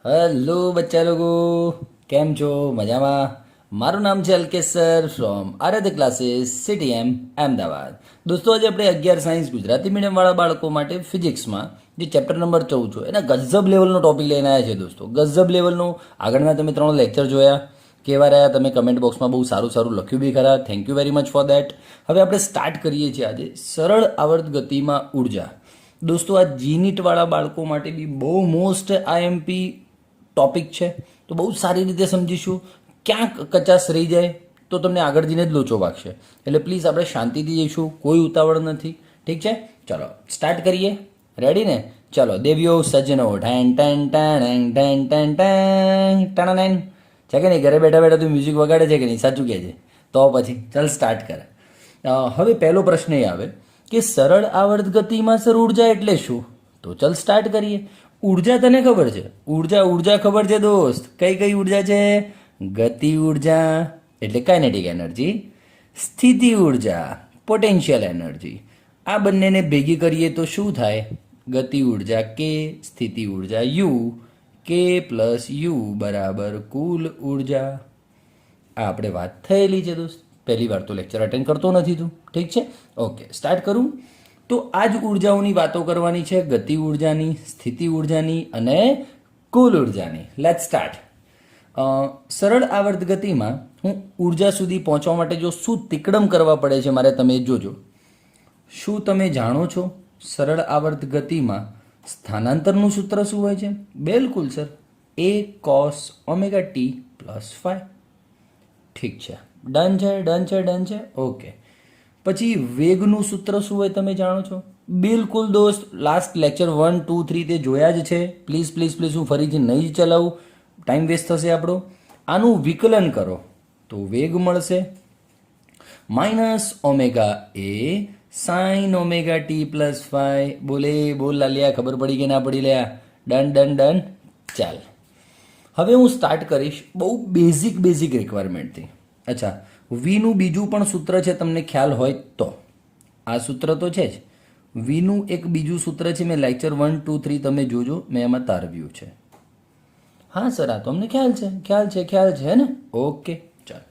Hello બચ્ચા લોકો, કેમ છો? મજામાં? મારું નામ છે Alkesh sir from Aaradhya classes CTM Ahmedabad. દોસ્તો, આજે આપણે 11 સાયન્સ ગુજરાતી મીડિયમવાળા બાળકો માટે ફિઝિક્સમાં જે ચેપ્ટર નંબર 14 છે એના ગજબ લેવલનો ટોપિક લઈને આવ્યા છે. દોસ્તો, ગજબ લેવલનું આગળના તમે 3 લેક્ચર જોયા, કેવા રહ્યા તમે કમેન્ટ બોક્સમાં બહુ સારું સારું લખ્યું બી ખરા. Thank you very much for that. હવે આપણે સ્ટાર્ટ કરીએ છીએ આજે સરળ આવર્ત ગતિમાં ઉર્જા. દોસ્તો, આ જીનીટવાળા બાળકો માટે બી બહુ મોસ્ટ આઈએમપી ટોપિક છે, તો બહુ સારી રીતે સમજીશું. ક્યાંક કચાશ રહી જાય તો તમને આગળ જઈને જ લોચો વાગશે, એટલે પ્લીઝ આપણે શાંતિથી જઈશું, કોઈ ઉતાવળ નથી. ઠીક છે, ચલો સ્ટાર્ટ કરીએ. રેડી ને? ચલો દેવીઓ સજ્જનો, ઢેન ટેન ટેન ટેન ટેન ટેન ટેન. છે કે નહીં? ઘરે બેઠા બેઠા તું મ્યુઝિક વગાડે છે કે નહીં? સાચું કહે છે તો પછી ચાલ સ્ટાર્ટ કરે. હવે પહેલો પ્રશ્ન એ આવે કે સરળ આવર્ત ગતિમાં સર ઉર્જા એટલે શું? તો ચાલ સ્ટાર્ટ કરીએ. ઉર્જા તને ખબર છે? ઉર્જા ખબર છે દોસ્ત? કઈ કઈ ઉર્જા છે? ગતિ ઉર્જા એટલે કાઇનેટિક એનર્જી, સ્થિતિ ઉર્જા પોટેન્શિયલ એનર્જી. આ બંનેને ભેગી કરીએ તો શું થાય? ગતિ ઉર્જા કે, સ્થિતિ ઉર્જા યુ, કે પ્લસ યુ બરાબર કુલ ઉર્જા. આ આપણે વાત થયેલી છે દોસ્ત. પહેલી વાર તો લેક્ચર અટેન્ડ કરતો નથી તું. ઠીક છે, ઓકે સ્ટાર્ટ કરું. તો આ જ ઉર્જાઓની વાતો કરવાની છે, ગતિ ઉર્જાની, સ્થિતિ ઉર્જાની અને કુલ ઉર્જાની. Late start. સરળ આવર્ત ગતિમાં હું ઉર્જા સુધી પહોંચવા માટે જો શું તિકડમ કરવા પડે છે મારે, તમે જોજો. શું તમે જાણો છો સરળ આવર્ત ગતિમાં સ્થાનાંતરનું સૂત્ર શું હોય છે? બિલકુલ sir, A cos omega T plus 5. ઠીક છે, ડન છે ડન છે ડન છે. ઓકે, પછી વેગનું સૂત્ર શું હોય તમે જાણો છો? બિલકુલ દોસ્ત, લાસ્ટ લેક્ચર 1, 2, 3 તે જોયા જ છે. પ્લીઝ પ્લીઝ પ્લીઝ હું ફરીથી નહીં જ ચલાવું, ટાઈમ વેસ્ટ થશે આપણો. આનું વિકલન કરો તો વેગ મળશે minus omega A sine omega T plus 5. બોલે બોલ લાલિયા, ખબર પડી કે ના પડી લ્યા? Done done done. ચાલ, હવે હું સ્ટાર્ટ કરીશ બહુ બેઝિક રિક્વાયરમેન્ટથી. અચ્છા, વીનું બીજું પણ સૂત્ર છે, તમને ખ્યાલ હોય તો. આ સૂત્ર તો છે જ. વીનું એક બીજું સૂત્ર છે, મેં લેક્ચર 1, 2, 3 તમે જોજો, મેં એમાં તારવ્યું છે. હા સર, આ તો અમને ખ્યાલ છે ને? ઓકે, ચાલ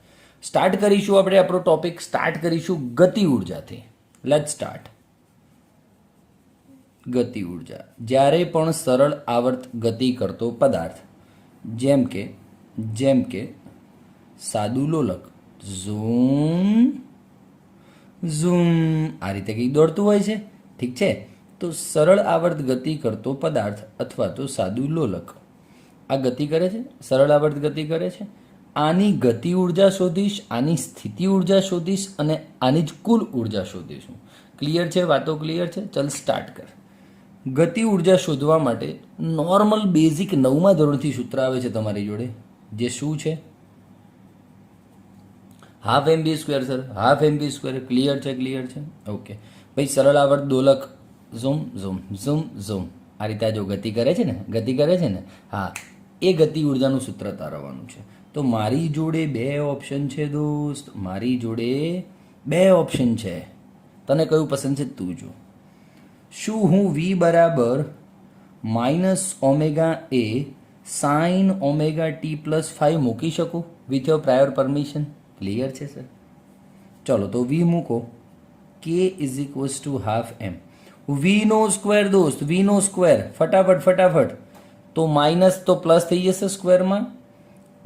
સ્ટાર્ટ કરીશું. આપણે આપણો ટોપિક સ્ટાર્ટ કરીશું ગતિ ઉર્જાથી. Late start. ગતિ ઉર્જા. જ્યારે પણ સરળ આવર્ત ગતિ કરતો પદાર્થ, જેમ કે સાદું લોલક ઝૂમ ઝૂમ આ રીતે કંઈક દોડતું હોય છે. ઠીક છે, તો સરળ આવર્ત ગતિ કરતો પદાર્થ અથવા તો સાદું લોલક આ ગતિ કરે છે, સરળ આવર્ત ગતિ કરે છે. આની ગતિ ઉર્જા શોધીશ, આની સ્થિતિ ઉર્જા શોધીશ અને આની જ કુલ ઉર્જા શોધીશું. ક્લિયર છે? વાતો ક્લિયર છે? ચલ સ્ટાર્ટ કર. ગતિ ઉર્જા શોધવા માટે નોર્મલ બેઝિક 9મા ધોરણથી સૂત્ર આવે છે તમારી જોડે, જે શું છે? Half mv square sir, half mv square. Clear છે? ઓકે ભાઈ, સરળ આવર્ત દોલક ઝૂમ ઝૂમ ઝૂમ ઝૂમ આ રીતે જો ગતિ કરે છે ને, હા, એ ગતિ ઉર્જાનું સૂત્ર તારવવાનું છે. તો મારી જોડે 2 ઓપ્શન છે દોસ્ત, મારી જોડે 2 ઓપ્શન છે. તને કયું પસંદ છે તું જો. શું હું v બરાબર minus omega A sine omega T plus 5 મૂકી શકું with your prior permission? Clear છે સર? ચલો તો v મૂકો. k is equals to half M. વીનો સ્ક્વેર દોસ્ત, વીનો સ્ક્વેર. ફટાફટ. તો માઇનસ તો પ્લસ થઈ જશે સ્ક્વેરમાં.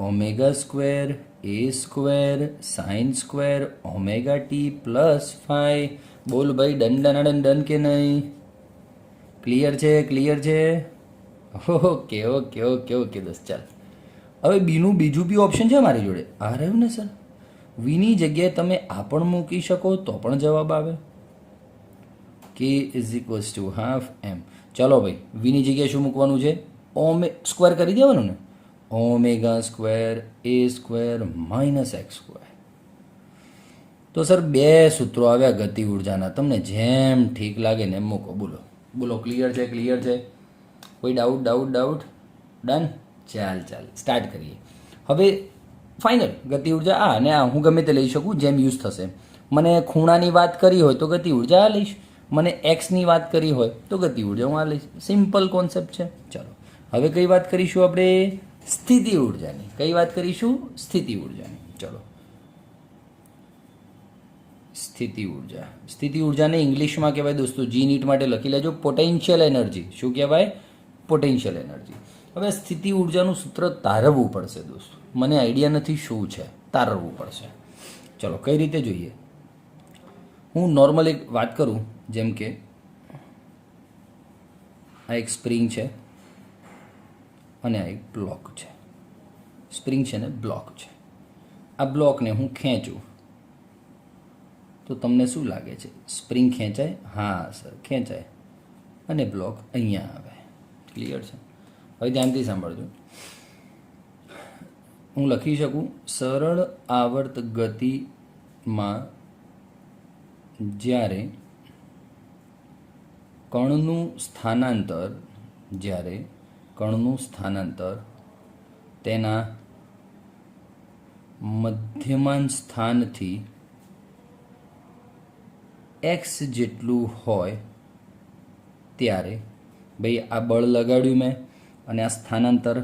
Omega square A square sine square omega T plus 5. બોલ ભાઈ, ડન કે નહીં? ક્લિયર છે? ઓકે દોસ્ત, ચાલ. હવે બીનું બીજું બી ઓપ્શન છે મારી જોડે. આ રહ્યું ને સર, વીની જગ્યાએ તમે આ પણ મૂકી શકો તો પણ જવાબ આવે. k is equals to half m. ચલો ભાઈ, વીની જગ્યાએ શું મૂકવાનું છે? સ્ક્વેર કરી દેવાનું ને. Omega square A square minus X square. તો સર 2 સૂત્રો આવ્યા ગતિ ઉર્જાના, તમને જેમ ઠીક લાગે ને એમ મૂકો. બોલો ક્લિયર છે? કોઈ ડાઉટ? ડન. ચાલ સ્ટાર્ટ કરીએ. હવે ફાઇનલ ગતિ ઉર્જા આ અને આ હું ગમે તે લઈ શકું, જેમ યુઝ થશે. મને ખૂણાની વાત કરી હોય તો ગતિ ઉર્જા આ લઈશ, મને એક્સની વાત કરી હોય તો ગતિ ઉર્જા હું આ લઈશ. સિમ્પલ કોન્સેપ્ટ છે. ચાલો હવે કઈ વાત કરીશું આપણે? સ્થિતિ ઉર્જાની. કઈ વાત કરીશું? સ્થિતિ ઉર્જાની. ચલો, સ્થિતિ ઉર્જા. સ્થિતિ ઉર્જાને ઇંગ્લિશમાં કહેવાય દોસ્તો, જી નીટ માટે લખી લેજો, પોટેન્શિયલ એનર્જી. શું કહેવાય? Potential energy. હવે સ્થિતિ ઉર્જાનું સૂત્ર તારવવું પડશે દોસ્તો. મને આઈડિયા નથી શું છે, તારવવું પડશે. ચલો, કઈ રીતે જોઈએ? હું નોર્મલ એક વાત કરું, જેમ કે આ એક સ્પ્રિંગ છે અને આ એક બ્લોક છે. સ્પ્રિંગ છે ને બ્લોક છે. આ બ્લોકને હું ખેંચું તો તમને શું લાગે છે? સ્પ્રિંગ ખેંચાય? હા સર, ખેંચાય. અને બ્લોક અહીંયા આવે. ક્લિયર છે? હવે ધ્યાનથી સાંભળજો. હું લખી શકું, સરળ આવર્ત ગતિમાં જ્યારે કણનું સ્થાનાંતર તેના મધ્યમાન સ્થાનથી એક્સ જેટલું હોય ત્યારે, ભાઈ આ બળ લગાડ્યું મેં અને આ સ્થાનાંતર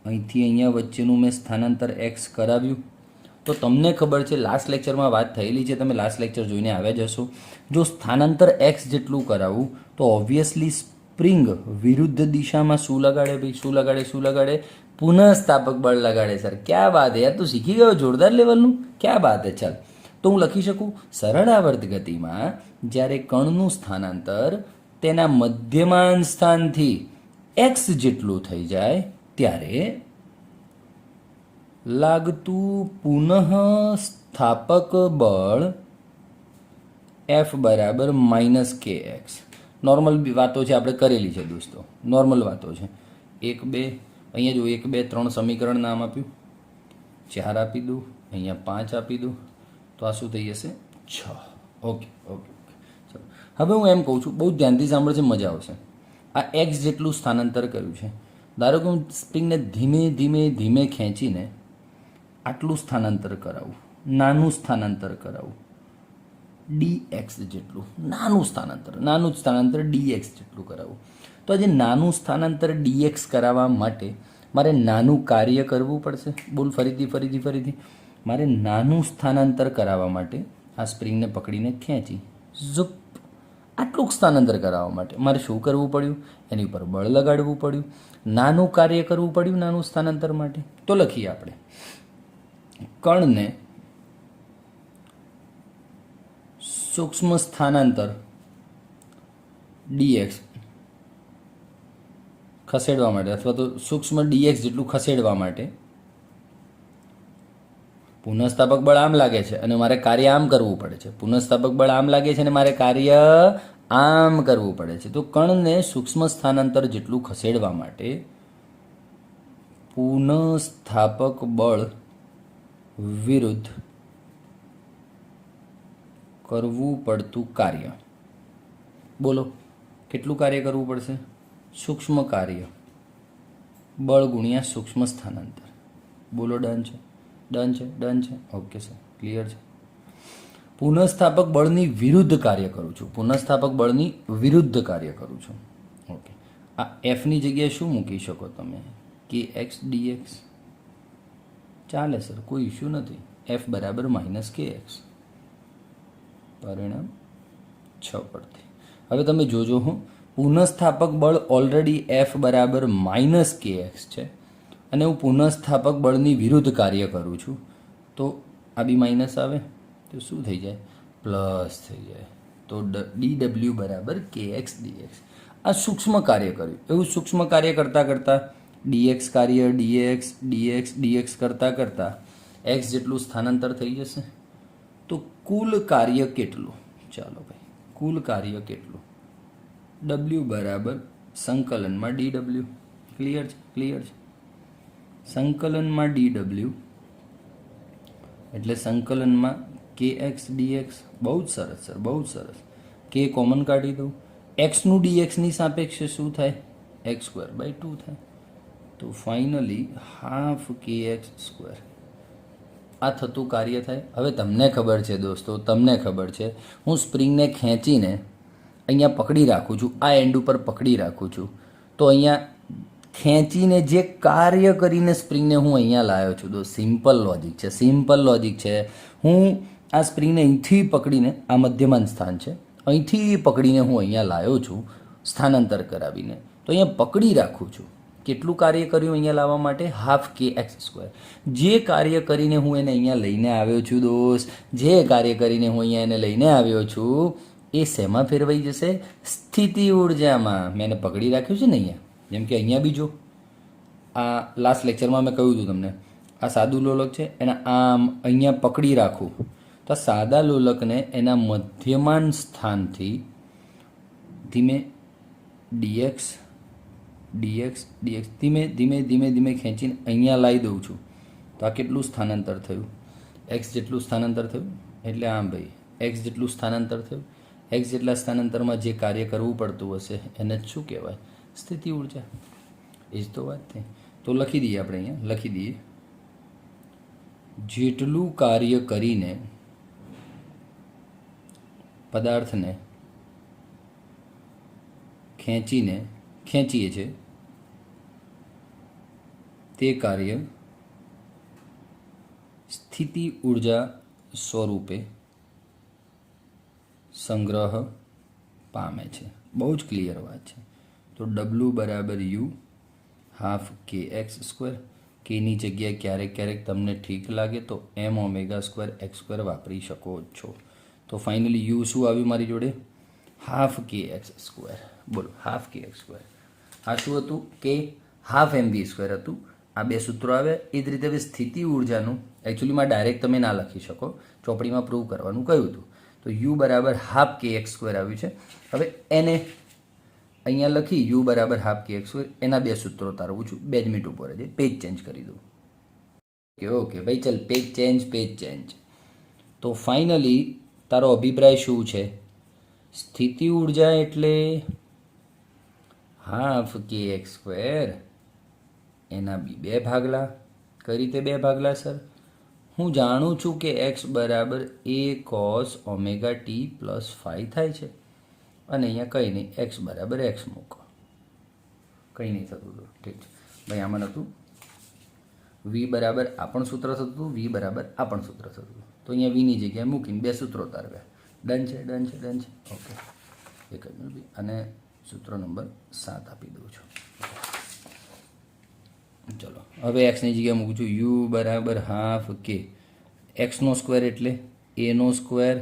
અહીંથી અહીંયા વચ્ચેનું મેં સ્થાનાંતર એક્સ કરાવ્યું. તો તમને ખબર છે, લાસ્ટ લેક્ચરમાં વાત થયેલી છે, તમે લાસ્ટ લેક્ચર જોઈને આવ્યા જ હશો. જો સ્થાનાંતર એક્સ જેટલું કરાવું તો ઓબ્વિયસલી સ્પ્રિંગ વિરુદ્ધ દિશામાં શું લગાડે? ભાઈ શું લગાડે? પુનઃસ્થાપક બળ લગાડે. સર ક્યાં બાત હે યાર, તું શીખી ગયો જોરદાર લેવલનું. ક્યાં બાત હે. ચાલ, તો હું લખી શકું, સરળ આવર્ત ગતિમાં જ્યારે કણનું સ્થાનાંતર તેના મધ્યમાન સ્થાનથી એક્સ જેટલું થઈ જાય ત્યારે લાગતું પુનઃ સ્થાપક બળ એફ બરાબર -kx. નોર્મલ વાતો છે, આપણે કરેલી છે દોસ્તો, નોર્મલ વાતો છે. 1 2 અહીંયા જો 1 2 3 સમીકરણ નામ આપ્યું, 4 આપી દઉં, અહીંયા 5 આપી દઉં, તો આ શું થઈ જશે? 6. ઓકે. ચલો, હવે હું એમ કહું છું, બહુ ધ્યાનથી સાંભળશે, મજા આવશે. આ એક્સ જેટલું સ્થાનાંતર કર્યું છે. ધારો કે હું સ્પ્રિંગને ધીમે ખેંચીને આટલું સ્થાનાંતર કરાવું, નાનું સ્થાનાંતર કરાવું, dx જેટલું નાનું સ્થાનાંતર dx જેટલું કરાવું. તો આજે નાનું સ્થાનાંતર dx કરાવવા માટે મારે નાનું કાર્ય કરવું પડશે. બોલ ફરીથી. મારે નાનું સ્થાનાંતર કરાવવા માટે આ સ્પ્રિંગને પકડીને ખેંચી ઝુપ, આટલું સ્થાનાંતર કરાવવા માટે મારે શું કરવું પડ્યું? એની ઉપર બળ લગાડવું પડ્યું, નાનું કાર્ય કરવું પડ્યું નાનું સ્થાનાંતર માટે. તો લખીએ આપણે, કણને સૂક્ષ્મ સ્થાનાંતર dx ખસેડવા માટે, અથવા તો સૂક્ષ્મ dx જેટલું ખસેડવા માટે પુનઃસ્થાપક બળ આમ લાગે છે અને મારે કાર્ય આમ કરવું પડે છે. પુનઃસ્થાપક બળ આમ લાગે છે અને મારે કાર્ય આમ કરવું પડે છે. તો કણને સૂક્ષ્મ સ્થાનાંતર જેટલું ખસેડવા માટે પુનઃસ્થાપક બળ વિરુદ્ધ કરવું પડતું કાર્ય. બોલો કેટલું કાર્ય કરવું પડશે? સૂક્ષ્મ કાર્ય, બળ ગુણ્યા સૂક્ષ્મ સ્થાનાંતર. બોલો ડન છે? ઓકે સર, ક્લિયર છે. પુનઃસ્થાપક બળની વિરુદ્ધ કાર્ય કરું છું. ઓકે, આ એફની જગ્યાએ શું મૂકી શકો તમે? kx dx ચાલે સર, કોઈ ઇશ્યુ નથી. f બરાબર -kx, પરિણામ 6 પરથી. હવે તમે જોજો, હું પુનઃસ્થાપક બળ ઓલરેડી f બરાબર -kx છે અને હું પુનઃસ્થાપક બળની વિરુદ્ધ કાર્ય કરું છું, તો આ બી માઇનસ આવે તો શું થઈ જાય? પ્લસ થઈ જાય. તો dw બરાબર kx dx. આ સૂક્ષ્મ કાર્ય કર્યું. એવું સૂક્ષ્મ કાર્ય કરતાં dx કાર્ય dx કરતાં x જેટલું સ્થાનાંતર થઈ જશે. તો કુલ કાર્ય કેટલું? ચાલો ભાઈ, કુલ કાર્ય કેટલું? w બરાબર સંકલનમાં dw. ક્લિયર છે? સંકલનમાં dw એટલે સંકલનમાં kx dx. બહુ જ સરસ સર, બહુ જ સરસ. k કોમન કાઢી દઉં, xનું dxની સાપેક્ષે શું થાય? x²/2 થાય. તો ફાઇનલી હાફ kx². આ થતું કાર્ય થાય. હવે તમને ખબર છે દોસ્તો, હું સ્પ્રિંગને ખેંચીને અહીંયા પકડી રાખું છું, આ એન્ડ ઉપર પકડી રાખું છું, તો અહીંયા ખેંચીને જે કાર્ય કરીને સ્પ્રિંગને હું અહીંયા લાવ્યો છું. તો સિમ્પલ લોજિક છે, સિમ્પલ લોજિક છે. હું આ સ્પ્રિંગને અહીંથી પકડીને, આ મધ્યમાન સ્થાન છે, અહીંથી પકડીને હું અહીંયા લાવ્યો છું સ્થાનાંતર કરાવીને. તો અહીંયા પકડી રાખું છું. કેટલું કાર્ય કર્યું અહીંયા લાવવા માટે? હાફ કે એક્સ સ્ક્વેર. જે કાર્ય કરીને હું એને અહીંયા લઈને આવ્યો છું દોસ્ત, જે કાર્ય કરીને હું અહીંયા એને લઈને આવ્યો છું એ શેમાં ફેરવાઈ જશે? સ્થિતિ ઉર્જામાં. મેં એને પકડી રાખ્યું છે ને અહીંયા. જેમ કે અહીંયા બી જો, આ લાસ્ટ લેક્ચરમાં મેં કહ્યું હતું તમને, આ સાદું લોલક છે, એને આમ અહીંયા પકડી રાખું તો આ સાદા લોલકને એના મધ્યમાન સ્થાનથી ધીમે ડીએક્સ ડીએક્સ ડીએક્સ ધીમે ધીમે ધીમે ધીમે ખેંચીને અહીંયા લાવી દઉં છું. તો આ કેટલું સ્થાનાંતર થયું? એક્સ જેટલું સ્થાનાંતર થયું. એટલે આમ ભાઈ એક્સ જેટલું સ્થાનાંતર થયું. એક્સ જેટલા સ્થાનાંતરમાં જે કાર્ય કરવું પડતું હશે એને જ શું કહેવાય? સ્થિતિ ઉર્જા. એ જ તો વાત થઈ. તો લખી દઈએ આપણે, અહીંયા લખી દઈએ, જેટલું કાર્ય કરીને પદાર્થને ખેંચીએ છીએ તે કાર્ય સ્થિતિ ઉર્જા સ્વરૂપે સંગ્રહ પામે છે. બહુ જ ક્લિયર વાત છે. તો ડબલ્યુ બરાબર યુ હાફ કે એક્સ સ્ક્વેર. કેની જગ્યાએ ક્યારેક ક્યારેક તમને ઠીક લાગે તો એમ ઓમેગા સ્ક્વેર એક્સ સ્ક્વેર વાપરી શકો છો. તો ફાઇનલી યુ શું આવ્યું મારી જોડે? હાફ કે એક્સ સ્ક્વેર. બોલો, હાફ કે એક્સ સ્ક્વેર. આ શું હતું? કે હાફ એમ વી સ્ક્વેર હતું. આ બે સૂત્રો આવ્યા. એ જ રીતે હવે સ્થિતિ ઉર્જાનું એકચ્યુઅલીમાં ડાયરેક્ટ તમે ના લખી શકો, ચોપડીમાં પ્રૂવ કરવાનું કહ્યું હતું. તો યુ બરાબર હાફ કે એક્સ સ્ક્વેર આવ્યું છે. હવે એને અહીંયા લખી યુ બરાબર હાફ કે એક્સ સ્ક્વેર, એના બે સૂત્રો તારવું છું. 2 મિનિટ ઉપર જ પેજ ચેન્જ કરી દઉં. ઓકે ભાઈ, ચાલ પેજ ચેન્જ, પેજ ચેન્જ. તો ફાઇનલી તારો અભિપ્રાય શું છે? સ્થિતિ ઉર્જા એટલે હાફ કે એક્સ સ્ક્વેર, એના બી 2 ભાગલા. કઈ રીતે 2 ભાગલા સર? હું જાણું છું કે એક્સ બરાબર એ કોસ ઓમેગા ટી પ્લસ 5 થાય છે, અને અહીંયા કંઈ નહીં, એક્સ બરાબર એક્સ મૂકો, કંઈ નહીં થતું હતું. ઠીક છે ભાઈ, આમાં નહોતું. વી બરાબર આ પણ સૂત્ર થતું હતું, વી બરાબર આ પણ સૂત્ર થતું હતું. તો અહીંયા વીની જગ્યાએ મૂકીને 2 સૂત્રો તારવ્યા. ડન છે, ડન છે, ડન છે. ઓકે, એક જ મિનિટ, અને સૂત્ર નંબર 7 આપી દઉં છું. ચલો, હવે એક્સની જગ્યાએ મૂકું છું યુ બરાબર હાફ કે એક્સનો સ્ક્વેર એટલે એનો square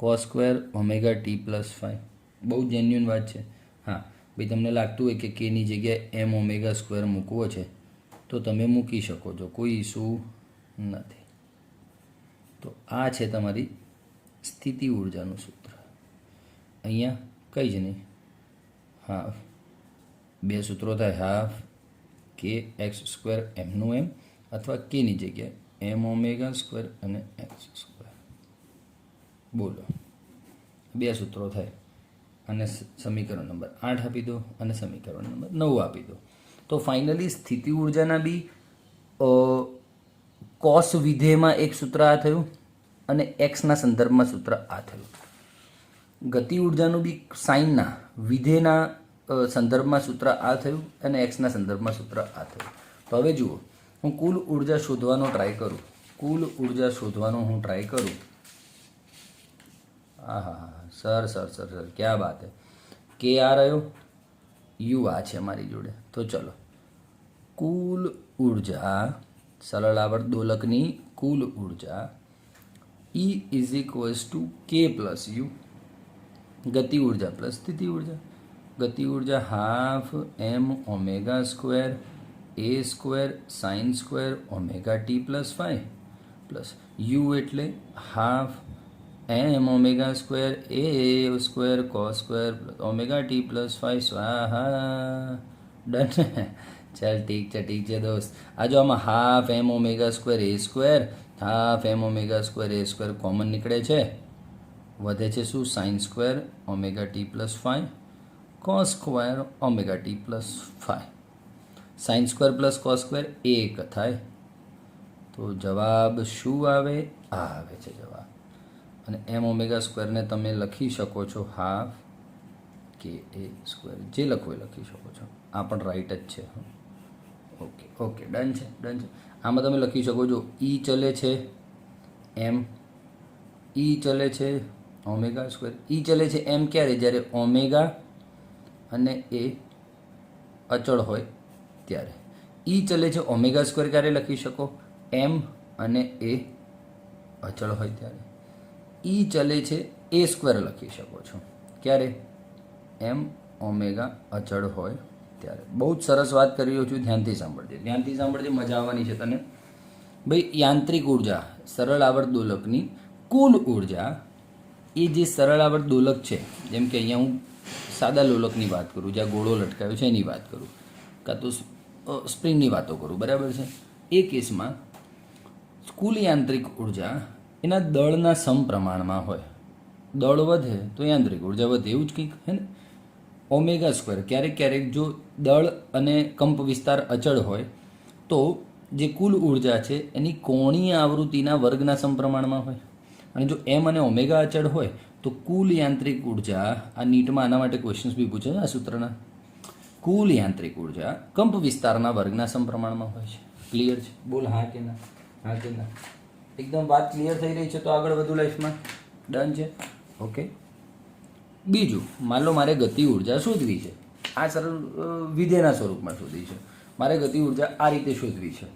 cos square omega T plus 5. બહુ જેન્યુઅન વાત છે. હા ભાઈ, તમને લાગતું હોય કે કેની જગ્યાએ એમ ઓમેગા સ્ક્વેર મૂકવો છે તો તમે મૂકી શકો છો, કોઈ ઇસ્યુ નથી. તો આ છે તમારી સ્થિતિ ઉર્જાનું સૂત્ર. અહીંયા કંઈ જ નહીં, હાફ 2 સૂત્રો થાય, હાફ કે એક્સ સ્ક્વેર એમનું એમ, અથવા કેની જગ્યાએ એમ ઓમેગા સ્ક્વેર અને એક્સ સ્ક્વેર. બોલો, 2 સૂત્રો થાય. અને સમીકરણ નંબર 8 આપી દો અને સમીકરણ નંબર 9 આપી દો. તો ફાઇનલી સ્થિતિ ઉર્જાના બી કોસ વિધેયમાં એક સૂત્ર આ થયું અને એક્સના સંદર્ભમાં સૂત્ર આ થયું. ગતિ ઉર્જાનું બી સાઇનના વિધેયના સંદર્ભમાં સૂત્ર આ થયું અને એક્સના સંદર્ભમાં સૂત્ર આ થયું. તો હવે જુઓ, હું કુલ ઉર્જા શોધવાનો ટ્રાય કરું. હા હા હા, સર સર સર સર, ક્યાં બાત હે. કે આ રહ્યો, યુ આ છે મારી જોડે. તો ચલો, કુલ ઉર્જા, સરળ આવર્ત દોલકની કુલ ઉર્જા E is equals to K plus U. ગતિ ઉર્જા પ્લસ સ્થિતિ ઉર્જા. ગતિ ઉર્જા half M omega square A square sine square omega T plus 5 plus U એટલે half M omega square A square cos square omega T plus 5. સ્વાહા. Done. ચાલ ઠીક છે દોસ્ત. આ જો આમાં half M omega square A square, half M omega square A square common નીકળે છે. વધે છે શું? Sine square omega T plus 5 cos square omega T plus 5. Sine square plus cos square 1 થાય. તો જવાબ શું આવે? આ આવે છે જવાબ. અને એમ ઓમેગા સ્ક્વેરને તમે લખી શકો છો હાફ કે એ સ્ક્વેર, જે લખવું એ લખી શકો છો. આ પણ રાઈટ જ છે. ઓકે ઓકે, ડન છે, ડન છે. આમાં તમે લખી શકો છો ઈ ચલે છે એમ, ઈ ચલે છે ઓમેગા સ્ક્વેર. ઈ ચલે છે એમ ક્યારે? જ્યારે ઓમેગા અને એ અચળ હોય ત્યારે. ઈ ચલે છે ઓમેગા સ્ક્વેર ક્યારે લખી શકો? એમ અને એ અચળ હોય ત્યારે. ઈ ચલે છે એ સ્ક્વેર લખી શકો છો ક્યારે? એમ ઓમેગા અચળ હોય ત્યારે. બહુ જ સરસ વાત કરી રહ્યો છું, ધ્યાનથી સાંભળજે, ધ્યાનથી સાંભળજે, મજા આવવાની છે તને. ભાઈ, યાંત્રિક ઉર્જા સરળ આવર્ત દોલકની કુલ ઉર્જા એ જે સરળ આવર્ત દોલક છે, જેમ કે અહીંયા હું સાદા લોલકની વાત કરું, જ્યાં ગોળો લટકાયો છે એની વાત કરું, કાં તો સ્પ્રિંગની વાતો કરું, બરાબર છે. એ કેસમાં કુલ યાંત્રિક ઉર્જા એના દળના સમપ્રમાણમાં હોય. દળ વધે તો યાંત્રિક ઉર્જા વધે, એવું જ કંઈક હે ને. ઓમેગા સ્ક્વેર ક્યારેક ક્યારેક જો દળ અને કંપ વિસ્તાર અચળ હોય તો જે કુલ ઉર્જા છે એની કોણીય આવૃત્તિના વર્ગના સમપ્રમાણમાં હોય. અને જો એમ અને ઓમેગા અચળ હોય તો કુલ યાંત્રિક ઉર્જા, આ નીટમાં આના માટે ક્વેશ્ચન્સ બી પૂછે છે આ સૂત્રના, કુલ યાંત્રિક ઉર્જા કંપ વિસ્તારના વર્ગના સમપ્રમાણમાં હોય છે. ક્લિયર છે? બોલ હા કે ના, હા કે ના. એકદમ વાત ક્લિયર થઈ રહી છે તો આગળ વધુ લાઈફમાં. ડન છે? ઓકે. બીજું, માન લો મારે ગતિ ઉર્જા શોધવી છે. આ સરળ વિધેયના સ્વરૂપમાં શોધવી છે. મારે ગતિ ઉર્જા આ રીતે શોધવી છે.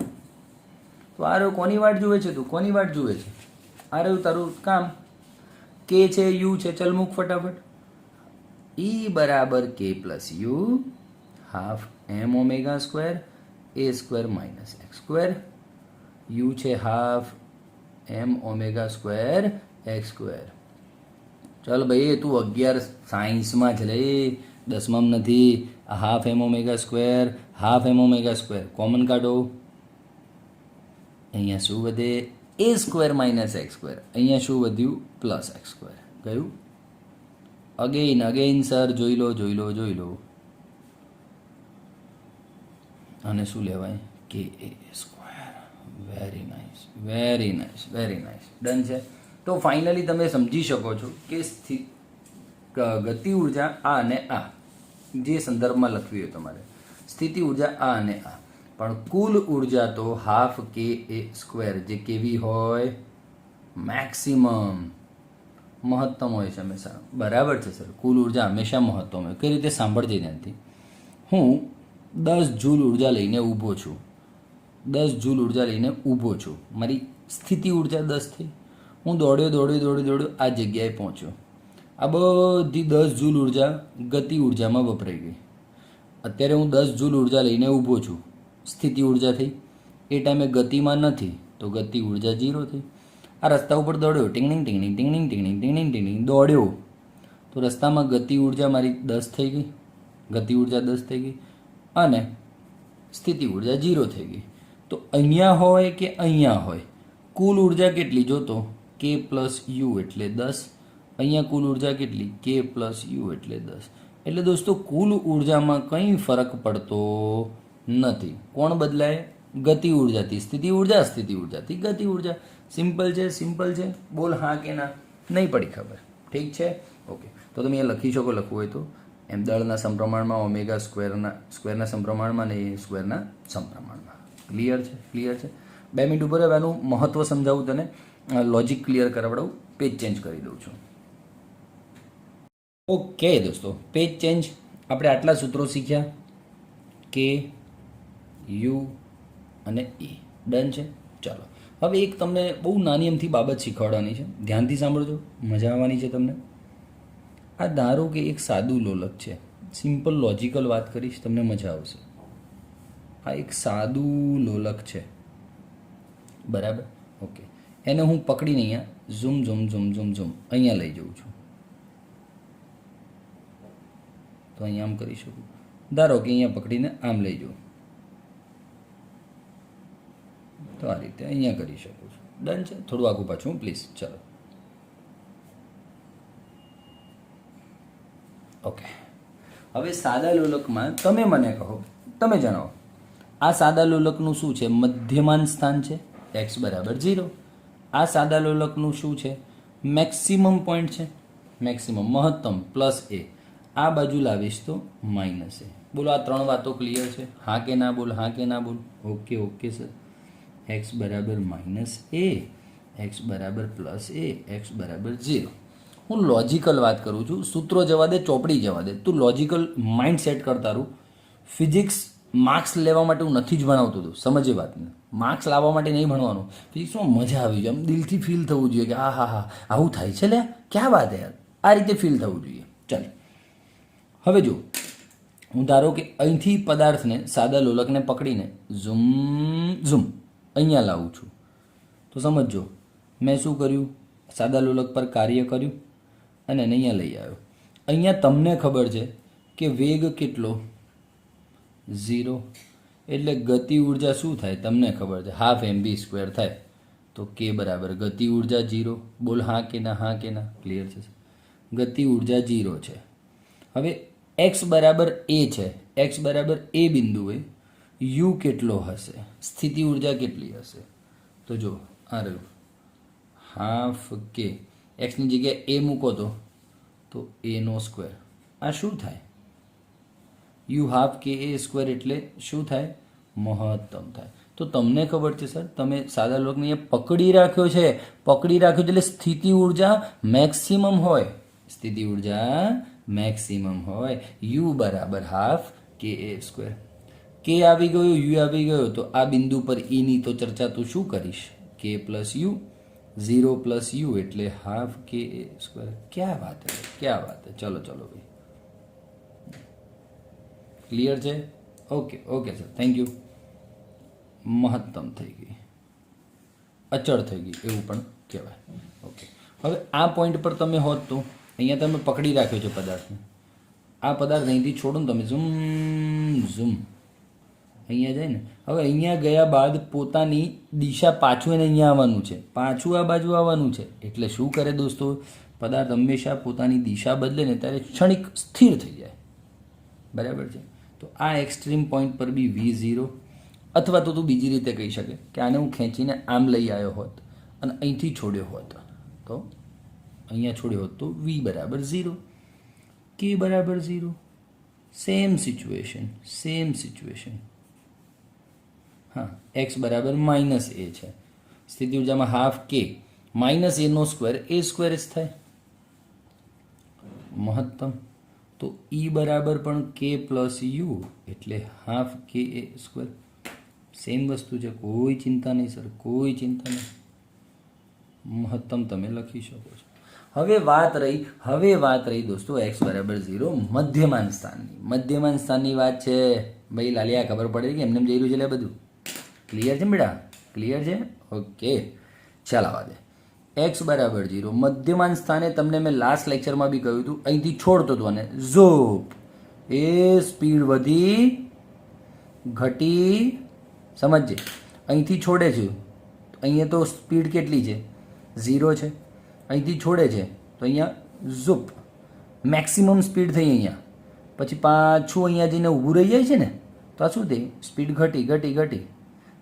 તો આ રહ્યું, કોની વાટ જુએ છે તું? કોની વાટ જુએ છે? આ રહ્યું તારું કામ. કે છે, યુ છે, ચલ મૂક ફટાફટ. ઈ બરાબર K plus U half M omega square A square minus X square. U છે half M omega square X square. ચાલ ભાઈ, તું 11 સાયન્સમાં છે લે, 10માં નથી. Half M omega square, half M omega square common કાઢો. અહીંયા શું વધે? A square minus X square. અહીંયા શું વધ્યું? Plus X square. ગયું? અગેઇન અગેઇન સર, જોઈ લો જોઈ લો જોઈ લો. અને શું લેવાય? K A square. Very nice, very nice, very nice. Done છે? તો ફાઇનલી તમે સમજી શકો છો કે ગતિ ઉર્જા આ અને આ જે સંદર્ભમાં લખવી હોય તમારે, સ્થિતિ ઉર્જા આ અને આ, પણ કુલ ઉર્જા તો હાફ કે એ સ્ક્વેર, જે કેવી હોય? મેક્સિમમ, મહત્તમ હોય છે હંમેશા. બરાબર છે સર, કુલ ઉર્જા હંમેશા મહત્તમ હોય. કઈ રીતે? સાંભળજે ત્યાંથી. હું 10 જૂલ ઉર્જા લઈને ઊભો છું, 10 જૂલ ઉર્જા લઈને ઊભો છું. મારી સ્થિતિ ઉર્જા 10 થઈ. હું દોડ્યો આ જગ્યાએ પહોંચ્યો. આ બધી 10 જૂલ ઉર્જા ગતિ ઉર્જામાં વપરાઈ ગઈ. અત્યારે હું 10 જૂલ ઉર્જા લઈને ઊભો છું, સ્થિતિ ઉર્જા થઈ. એ ટાઈમે ગતિમાં નથી તો ગતિ ઉર્જા 0 થઈ. આ રસ્તા ઉપર દોડ્યો, ટીંગણીંગ ટીંગણીંગ ટીંગણીંગ ટીંગણીંગ ટીંગણીંગ ટીંગણીંગ દોડ્યો, તો રસ્તામાં ગતિ ઉર્જા મારી 10 થઈ ગઈ, ગતિ ઉર્જા 10 થઈ ગઈ, અને સ્થિતિ ઉર્જા 0 થઈ ગઈ. તો અહીંયા હોય કે અહીંયા હોય, કુલ ઉર્જા કેટલી જોતો? કે પ્લસ યુ એટલે 10. અહીંયા કુલ ઉર્જા કેટલી? કે પ્લસ યુ એટલે 10. એટલે દોસ્તો કુલ ઉર્જામાં કંઈ ફરક પડતો નથી. કોણ બદલાય? ગતિ ઉર્જાથી સ્થિતિ ઉર્જા, સ્થિતિ ઉર્જાથી ગતિ ઉર્જા. સિમ્પલ છે, સિમ્પલ છે. બોલ હા કે ના. નહીં પડી ખબર? ઠીક છે, ઓકે. તો તમે એ લખી શકો, લખવું હોય તો એમ દળના સમપ્રમાણમાં, ઓમેગા સ્ક્વેરના સમપ્રમાણમાં ને એ સ્ક્વેરના સમપ્રમાણમાં. ક્લિયર છે? ક્લિયર છે? 2 મિનિટ ઉપર હવે આનું મહત્ત્વ સમજાવું તને, લોજિક ક્લિયર કરાવડાવું. પેજ ચેન્જ કરી દઉં છું. ઓકે દોસ્તો, પેજ ચેન્જ. આપણે આટલા સૂત્રો શીખ્યા, કે યુ અને ઈ. ડન છે? ચાલો હવે એક તમને બહુ નાની એમથી બાબત શીખવાડવાની છે, ધ્યાનથી સાંભળજો, મજા આવવાની છે તમને. આ ધારો કે એક સાદું લોલક છે, સિમ્પલ લોજિકલ વાત કરીશ, તમને મજા આવશે. આ એક સાદું લોલક છે, બરાબર? ઓકે. એને હું પકડીને અહીંયા zoom zoom zoom zoom zoom અહીંયા લઈ જઉં છું. તો અહીંયા આમ કરી શકું. ધારો કે અહીંયા પકડીને આમ લઈ જાઉં, તો આ રીતે અહીંયા કરી શકું છું. ડન છે? થોડું આગું પાછું પ્લીઝ. ચલો ઓકે. હવે સાદા લોલકમાં તમે મને કહો, તમે જણાવો, આ સાદા લોલકનું શું છે? મધ્યમાન સ્થાન છે, x બરાબર 0. આ સાદા લોલકનું શું છે? મેક્સિમમ પોઈન્ટ છે, મેક્સિમમ, મહત્તમ પ્લસ એ. આ બાજુ લાવીશ તો માઇનસ એ. બોલો આ ત્રણ વાતો ક્લિયર છે? હા કે ના બોલ, હા કે ના બોલ. Okay okay sir. એક્સ બરાબર માઇનસ એ, એક્સ બરાબર પ્લસ એ, એક્સ બરાબર 0. હું લોજિકલ વાત કરું છું, સૂત્રો જવા દે, ચોપડી જવા દે. તું લોજિકલ માઇન્ડ સેટ કરતા રહું. ફિઝિક્સ માર્ક્સ લેવા માટે હું નથી જ ભણાવતો હતું, સમજે વાતને. માર્ક્સ લાવવા માટે નહીં ભણવાનું. ફિઝિક્સમાં મજા આવી જોઈએ, આમ દિલથી ફીલ થવું જોઈએ કે હા હા હા આવું થાય છે લે, ક્યાં વાત યાર, આ રીતે ફીલ થવું જોઈએ. ચાલ હવે જો, હું ધારો કે અહીંથી પદાર્થને, સાદા લોલકને પકડીને ઝૂમ ઝૂમ અહીંયા લાવું છું, તો સમજો મેં શું કર્યું, સાદા લોલક પર કાર્ય કર્યું અને એને અહીંયા લઈ આવ્યો. અહીંયા તમને ખબર છે કે વેગ કેટલો? 0. એટલે ગતિ ઉર્જા શું થાય તમને ખબર છે, હાફ mv² થાય. તો કે બરાબર ગતિ ઉર્જા 0. બોલ હા કે ના, હા કે ના. ક્લિયર છે? ગતિ ઉર્જા 0 છે. હવે x બરાબર a છે, x બરાબર a બિંદુએ u કેટલો હશે, સ્થિતિ ઉર્જા કેટલી હશે? તો જો આ રહ્યું હાફ કે, એક્સની જગ્યાએ a મૂકો તો a². આ શું થાય? યુ હાફ કે એ સ્ક્વેર એટલે શું થાય? મહત્તમ થાય. તો તમને ખબર છે સર, તમે સાદા લોકોને અહીંયા પકડી રાખ્યો છે, પકડી રાખ્યો છે એટલે સ્થિતિ ઉર્જા મેક્સિમમ હોય, સ્થિતિ ઉર્જા મેક્સિમમ હોય. યુ બરાબર હાફ કે એ સ્ક્વેર. કે આવી ગયો, યુ આવી ગયો, તો આ બિંદુ પર ઈની તો ચર્ચા તું શું કરીશ? કે પ્લસ યુ, 0 પ્લસ યુ એટલે હાફ કે એ સ્ક્વેર. ક્યાં વાત હે, ક્યાં વાત હે. ચલો ચલો ભાઈ, ક્લિયર છે? Okay okay sir, thank you. મહત્તમ થઈ ગઈ, અચળ થઈ ગઈ એવું પણ કહેવાય. ઓકે, હવે આ પોઈન્ટ પર તમે હોત તો અહીંયા તમે પકડી રાખ્યો છે પદાર્થને, આ પદાર્થ અહીંથી છોડો ને તમે, ઝૂમ ઝૂમ અહીંયા જાય ને. હવે અહીંયા ગયા બાદ પોતાની દિશા પાછું એને અહીંયા આવવાનું છે, પાછું આ બાજુ આવવાનું છે. એટલે શું કરે દોસ્તો, પદાર્થ હંમેશા પોતાની દિશા બદલે ને ત્યારે ક્ષણિક સ્થિર થઈ જાય. બરાબર છે? તો આ એક્સ્ટ્રીમ પોઈન્ટ પર બી v0, અથવા તો તું બીજી રીતે કહી શકે કે આને હું ખેંચીને આમ લઈ આવ્યો હોત અને અહીંથી છોડ્યો હોત, તો અહીંયા છોડ્યો હોત તો v બરાબર 0, k બરાબર 0. Same situation, same situation. હા, x બરાબર માઇનસ a છે, સ્થિતિ ઉર્જામાં હાફ કે માઇનસ a² a² જ થાય મહત્તમ. તો E બરાબર પણ k પ્લસ યુ એટલે હાફ કે એ સ્ક્વેર. સેમ વસ્તુ છે, કોઈ ચિંતા નહીં સર, કોઈ ચિંતા નહીં. મહત્તમ તમે લખી શકો છો. હવે વાત રહી દોસ્તો x બરાબર 0 મધ્યમાન સ્થાનની. મધ્યમાન સ્થાનની વાત છે ભાઈ લાલિયા, ખબર પડે કે એમને જઈ રહ્યું છે એટલે બધું ક્લિયર છે બેટા? ક્લિયર છે? ઓકે, ચાલ આવા દે. x બરાબર 0 મધ્યમાન સ્થાને તમને મેં લાસ્ટ લેક્ચરમાં બી કહ્યું હતું, અહીંથી છોડતો હતો અને ઝોપ એ સ્પીડ વધી ઘટી, સમજજે. અહીંથી છોડે છે, અહીંયા તો સ્પીડ કેટલી છે? 0 છે. અહીંથી છોડે છે તો અહીંયા ઝૂપ મેક્સિમમ સ્પીડ થઈ અહીંયા, પછી પાછું અહીંયા જઈને ઊભું રહી જાય છે ને, તો આ શું થઈ? સ્પીડ ઘટી ઘટી ઘટી.